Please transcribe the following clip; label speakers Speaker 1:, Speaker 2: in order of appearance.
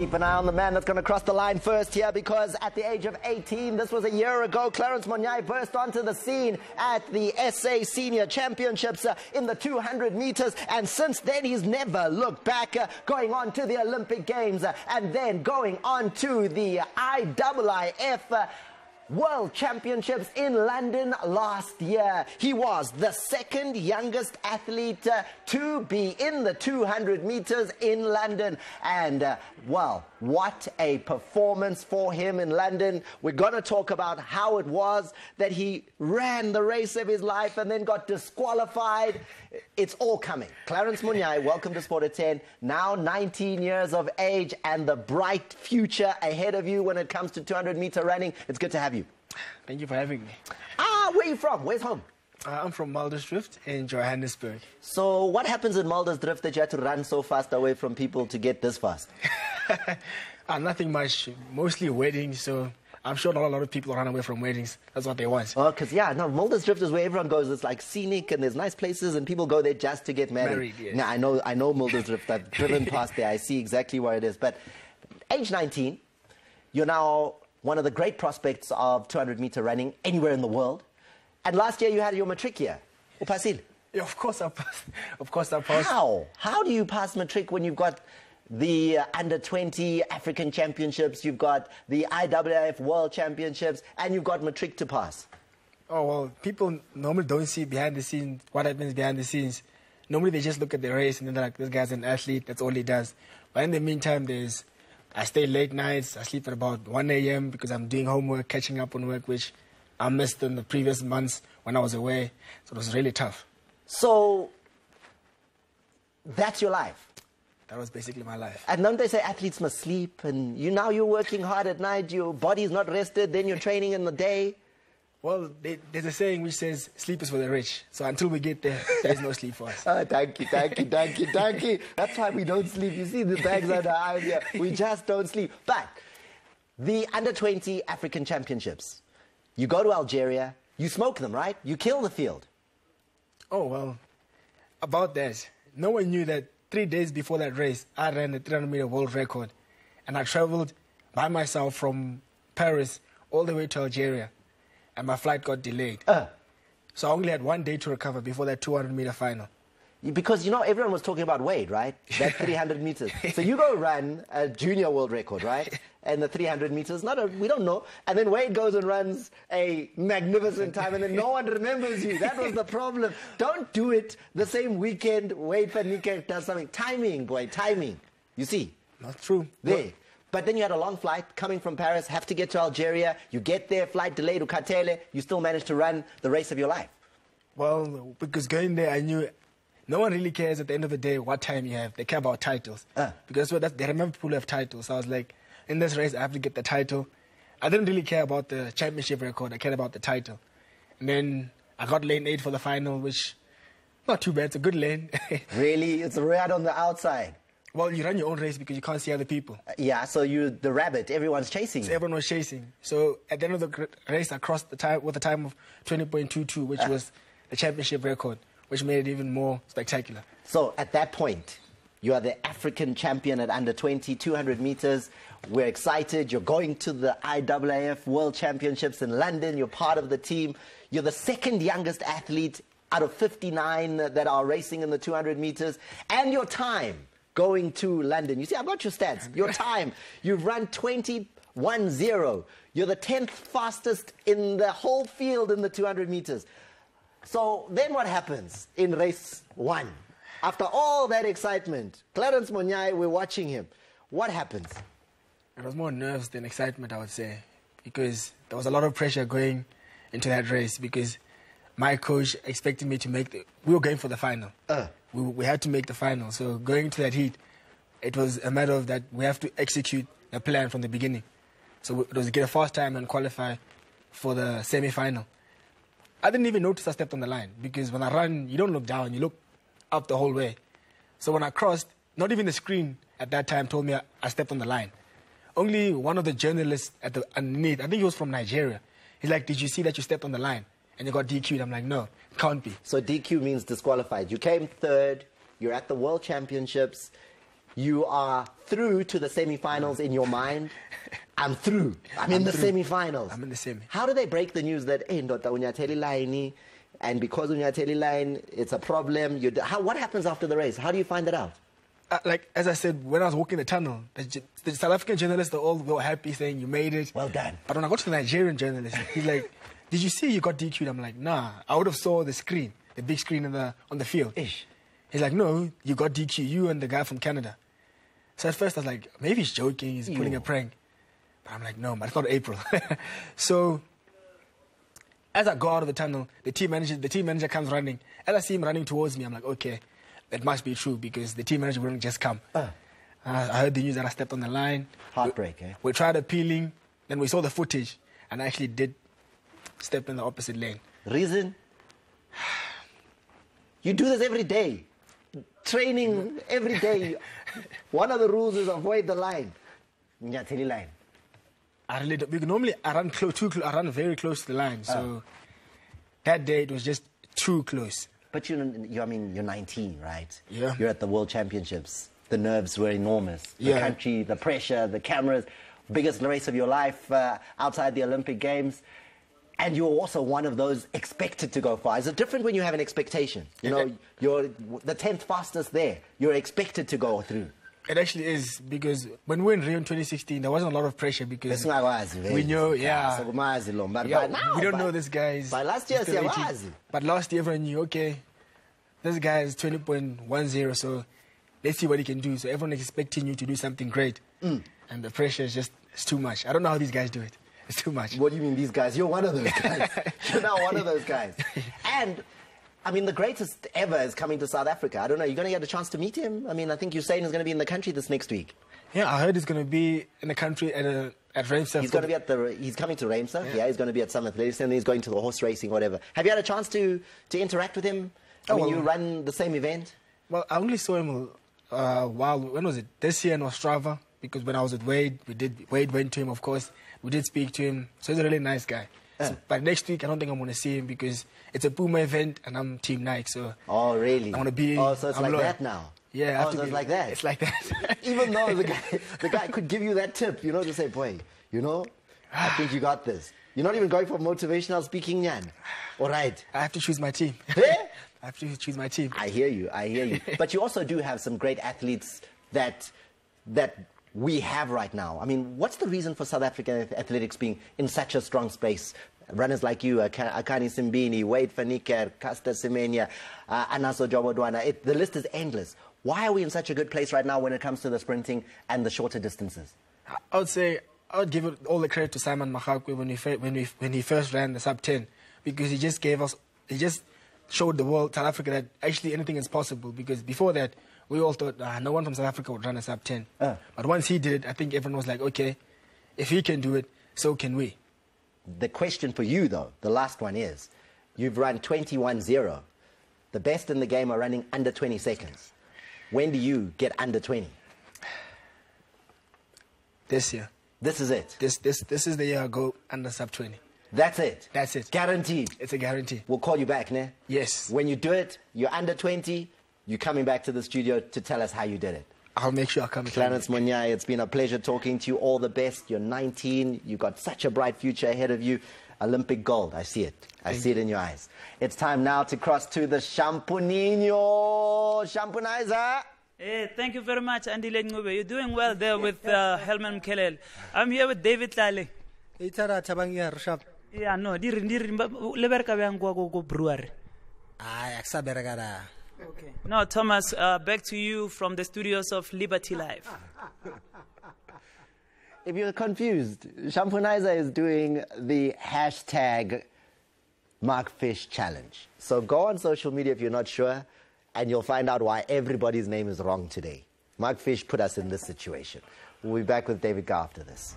Speaker 1: Keep an eye on the man that's going to cross the line first here, because at the age of 18, this was a year ago, Clarence Monyai burst onto the scene at the SA Senior Championships in the 200 meters, and since then he's never looked back, going on to the Olympic Games and then going on to the IIIF World Championships in London last year. He was the second youngest athlete to be in the 200 meters in London. And, well, what a performance for him in London. We're going to talk about how it was that he ran the race of his life and then got disqualified. It's all coming. Clarence Monyai, welcome to Sport at 10. Now 19 years of age and the bright future ahead of you when it comes to 200-meter running. It's good to have you.
Speaker 2: Thank you for having me.
Speaker 1: Where are you from? Where's home?
Speaker 2: I'm from Muldersdrift in Johannesburg.
Speaker 1: So what happens in Muldersdrift that you had to run so fast away from people to get this fast?
Speaker 2: Nothing much. Mostly weddings, so I'm sure not a lot of people run away from weddings. That's what they want.
Speaker 1: Oh, because, yeah, no, Muldersdrift is where everyone goes. It's like scenic and there's nice places and people go there just to get married.
Speaker 2: Yes.
Speaker 1: Now, I know Muldersdrift. I've driven past there. I see exactly where it is. But age 19, you're now one of the great prospects of 200-meter running anywhere in the world. And last year you had your matric year. Upasil?
Speaker 2: Yeah, of course I passed. Of course I passed.
Speaker 1: How? How do you pass matric when you've got the under-20 African Championships, you've got the IIIF World Championships, and you've got matric to pass?
Speaker 2: Oh, well, people normally don't see behind the scenes, what happens behind the scenes. Normally they just look at the race and then they're like, this guy's an athlete, that's all he does. But in the meantime, I stay late nights, I sleep at about 1 a.m. because I'm doing homework, catching up on work, which I missed in the previous months when I was away. So it was really tough.
Speaker 1: So that's your life?
Speaker 2: That was basically my life.
Speaker 1: And don't they say athletes must sleep, and you're working hard at night, your body's not rested, then you're training in the day?
Speaker 2: Well, there's a saying which says, sleep is for the rich. So until we get there, there's no sleep for us.
Speaker 1: Thank you. That's why we don't sleep. You see the bags under our eyes here. We just don't sleep. But the under-20 African Championships, you go to Algeria, you smoke them, right? You kill the field.
Speaker 2: Oh, well, about that, no one knew that 3 days before that race, I ran the 300-meter world record. And I traveled by myself from Paris all the way to Algeria. And my flight got delayed. So I only had 1 day to recover before that 200-meter final.
Speaker 1: Because, everyone was talking about Wade, right? That 300 meters. So you go run a junior world record, right? And the 300 meters, we don't know. And then Wade goes and runs a magnificent time, and then no one remembers you. That was the problem. Don't do it the same weekend Wade van Niekerk does something. Timing, boy, timing. You see?
Speaker 2: Not true.
Speaker 1: There. But then you had a long flight coming from Paris, have to get to Algeria. You get there, flight delayed to Katele. You still managed to run the race of your life.
Speaker 2: Well, because going there, I knew no one really cares at the end of the day what time you have. They care about titles. Because they remember people who have titles. So I was like, in this race, I have to get the title. I didn't really care about the championship record. I cared about the title. And then I got lane 8 for the final, which, not too bad. It's a good lane.
Speaker 1: Really? It's right on the outside.
Speaker 2: Well, you run your own race because you can't see other people.
Speaker 1: Yeah, so the rabbit, everyone's chasing you.
Speaker 2: So everyone was chasing. So at the end of the race, I crossed the time with a time of 20.22, which was the championship record, which made it even more spectacular.
Speaker 1: So at that point, you are the African champion at under 20, 200 meters. We're excited. You're going to the IIIF World Championships in London. You're part of the team. You're the second youngest athlete out of 59 that are racing in the 200 meters. And your time going to London. You see, I've got your stats. Your time. You've run 20.10. You're the 10th fastest in the whole field in the 200 meters. So then what happens in race 1? After all that excitement, Clarence Monyai, we're watching him. What happens?
Speaker 2: It was more nerves than excitement, I would say, because there was a lot of pressure going into that race because my coach expected me to we were going for the final. We had to make the final. So going into that heat, it was a matter of that we have to execute the plan from the beginning. So it was to get a fast time and qualify for the semi-final. I didn't even notice I stepped on the line because when I run, you don't look down, you look up the whole way. So when I crossed, not even the screen at that time told me I stepped on the line. Only one of the journalists underneath, I think he was from Nigeria, he's like, did you see that you stepped on the line? And you got DQ'd. I'm like, no, can't be.
Speaker 1: So DQ means disqualified. You came third. You're at the World Championships. You are through to the semi-finals in your mind? I'm through. I'm in the semi-finals.
Speaker 2: I'm in the semi.
Speaker 1: How do they break the news that, hey, Ndota unyathela line, and because unyathela line, it's a problem? What happens after the race? How do you find that out?
Speaker 2: Like, as I said, when I was walking the tunnel, the South African journalists, they all were happy saying, you made it.
Speaker 1: Well done.
Speaker 2: But when I got to the Nigerian journalist, he's like, did you see you got DQ'd? I'm like, nah, I would have saw the screen, the big screen on the field.
Speaker 1: Ish.
Speaker 2: He's like, no, you got DQ'd, you and the guy from Canada. So at first I was like, maybe he's joking, he's pulling a prank. But I'm like, no, man, it's not April. So as I go out of the tunnel, the team manager comes running. As I see him running towards me, I'm like, okay, that must be true because the team manager wouldn't just come. I heard the news that I stepped on the line.
Speaker 1: Heartbreak, eh?
Speaker 2: We tried appealing, then we saw the footage, and I actually did step in the opposite lane.
Speaker 1: Reason? You do this every day. Training every day. One of the rules is avoid the line. Nyatheli line.
Speaker 2: I really don't, because normally I run very close to the line, so that day it was just too close.
Speaker 1: But I mean, you're 19, right?
Speaker 2: Yeah.
Speaker 1: You're at the World Championships. The nerves were enormous. The country, the pressure, the cameras, biggest race of your life outside the Olympic Games. And you're also one of those expected to go far. Is it different when you have an expectation? You know, you're the 10th fastest there. You're expected to go through.
Speaker 2: It actually is, because when we were in Rio in 2016, there wasn't a lot of pressure because we know, we don't know this guy's.
Speaker 1: By last year,
Speaker 2: but last year everyone knew, okay, this guy is 20.10, so let's see what he can do. So everyone is expecting you to do something great. And the pressure is just, it's too much. I don't know how these guys do it. It's too much.
Speaker 1: What do you mean these guys? You're one of those guys. You're now one of those guys. And I mean, the greatest ever is coming to South Africa. I don't know, you're going to get a chance to meet him? I mean, I think Usain is going to be in the country this next week.
Speaker 2: Yeah, I heard he's going to be in the country at Ramsar.
Speaker 1: He's going to be he's coming to Ramsar. Yeah, he's going to be at some athletics, and he's going to the horse racing, whatever. Have you had a chance to interact with him when you run the same event?
Speaker 2: Well, I only saw him when was it? This year in Ostrava, because when I was with Wade, Wade went to him, of course. We did speak to him, so he's a really nice guy. So, but next week, I don't think I'm going to see him because it's a Puma event and I'm Team Nike. So
Speaker 1: oh, really?
Speaker 2: I want to be.
Speaker 1: Oh, so it's like that now.
Speaker 2: Yeah.
Speaker 1: Oh, so it's like that.
Speaker 2: It's like that.
Speaker 1: Even though the guy could give you that tip, you know, to say, boy, you know, I think you got this. You're not even going for motivational speaking, Nyan. All right.
Speaker 2: I have to choose my team.
Speaker 1: Yeah?
Speaker 2: I have to choose my team.
Speaker 1: I hear you. But you also do have some great athletes that we have right now. I mean, what's the reason for South African athletics being in such a strong space? Runners like you, Akani Simbini, Wade van Niekerk, Caster Semenya, Anaso Jobodwana. The list is endless. Why are we in such a good place right now when it comes to the sprinting and the shorter distances?
Speaker 2: I would say I would give all the credit to Simon Mahakwe when he first ran the sub-10, because he just showed the world, South Africa, that actually anything is possible. Because before that, we all thought no one from South Africa would run a sub-10. But once he did it, I think everyone was like, okay, if he can do it, so can we.
Speaker 1: The question for you, though, the last one is, you've run 21-0. The best in the game are running under 20 seconds. When do you get under 20?
Speaker 2: This year.
Speaker 1: This is it?
Speaker 2: This is the year I go under sub-20.
Speaker 1: That's it?
Speaker 2: That's it.
Speaker 1: Guaranteed?
Speaker 2: It's a guarantee.
Speaker 1: We'll call you back, ne?
Speaker 2: Yes.
Speaker 1: When you do it, you're under 20, you're coming back to the studio to tell us how you did it.
Speaker 2: I'll make sure I come.
Speaker 1: Clarence Monyai, it's been a pleasure talking to you. All the best. You're 19. You've got such a bright future ahead of you. Olympic gold. I see it. I see it in your eyes. It's time now to cross to the Shampunino. Shampunizer.
Speaker 3: Hey, thank you very much, Andy Ngube. You're doing well there with Helman Mkelele. I'm here with David Tlale. Yeah, no. Leberka go brewery. Okay. No, Thomas, back to you from the studios of Liberty Live.
Speaker 1: If you're confused, Shampunizer is doing the hashtag Markfish Challenge. So go on social media if you're not sure, and you'll find out why everybody's name is wrong today. Markfish put us in this situation. We'll be back with David Gar after this.